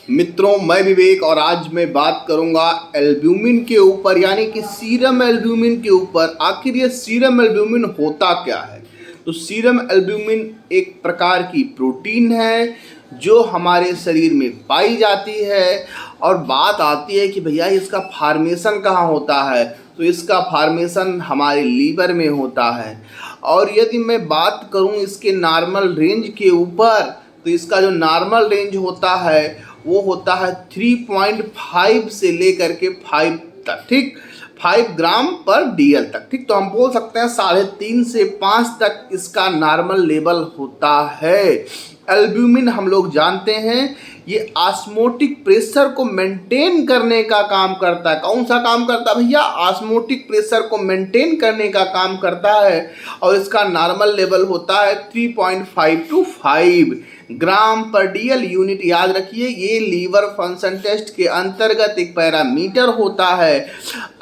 मित्रों, मैं विवेक और आज मैं बात करूंगा एल्ब्यूमिन के ऊपर, यानी कि सीरम एल्ब्यूमिन के ऊपर। आखिर ये सीरम एल्ब्यूमिन होता क्या है? तो सीरम एल्ब्यूमिन एक प्रकार की प्रोटीन है जो हमारे शरीर में पाई जाती है। और बात आती है कि भैया इसका फॉर्मेशन कहाँ होता है, तो इसका फॉर्मेशन हमारे लीवर में होता है। और यदि मैं बात करूं इसके नॉर्मल रेंज के ऊपर, तो इसका जो नॉर्मल रेंज होता है वो होता है 3.5 से लेकर के 5 तक, ठीक, 5 ग्राम पर डीएल तक, ठीक। तो हम बोल सकते हैं 3.5 से 5 तक इसका नॉर्मल लेवल होता है। एल्ब्यूमिन हम लोग जानते हैं ये ऑस्मोटिक प्रेशर को मेंटेन करने का काम करता है। कौन सा काम करता है भैया? ऑस्मोटिक प्रेशर को मेंटेन करने का काम करता है। और इसका नॉर्मल लेवल होता है 3.5 to 5 ग्राम पर डीएल यूनिट। याद रखिए, ये लीवर फंक्शन टेस्ट के अंतर्गत एक पैरामीटर होता है।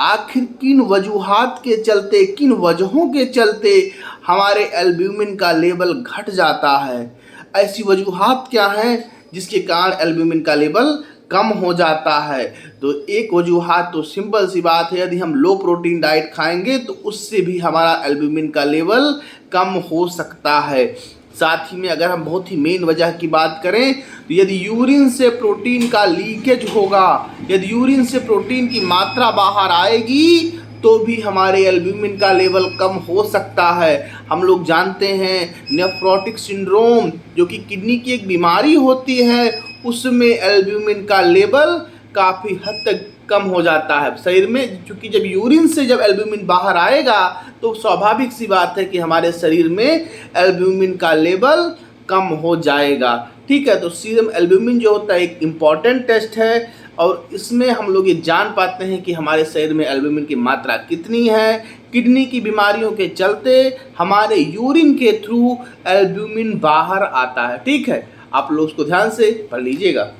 आखिर किन वजूहात के चलते, किन वजहों के चलते हमारे एल्ब्यूमिन का लेवल घट जाता है? ऐसी वजूहात क्या हैं जिसके कारण एल्ब्यूमिन का लेवल कम हो जाता है? तो एक वजूहात तो सिंपल सी बात है, यदि हम लो प्रोटीन डाइट खाएंगे तो उससे भी हमारा एल्ब्यूमिन का लेवल कम हो सकता है। साथ ही में अगर हम बहुत ही मेन वजह की बात करें तो यदि यूरिन से प्रोटीन का लीकेज होगा, यदि यूरिन से प्रोटीन की मात्रा बाहर आएगी तो भी हमारे एल्ब्यूमिन का लेवल कम हो सकता है। हम लोग जानते हैं नेफ्रोटिक सिंड्रोम, जो कि किडनी की एक बीमारी होती है, उसमें एल्ब्यूमिन का लेवल काफ़ी हद तक कम हो जाता है शरीर में। क्योंकि जब यूरिन से जब एल्ब्यूमिन बाहर आएगा तो स्वाभाविक सी बात है कि हमारे शरीर में एल्ब्यूमिन का लेवल कम हो जाएगा, ठीक है। तो सीरम एल्ब्यूमिन जो होता है एक इम्पॉर्टेंट टेस्ट है और इसमें हम लोग ये जान पाते हैं कि हमारे शरीर में एल्ब्यूमिन की मात्रा कितनी है। किडनी की बीमारियों के चलते हमारे यूरिन के थ्रू एल्ब्यूमिन बाहर आता है, ठीक है। आप लोग उसको ध्यान से पढ़ लीजिएगा।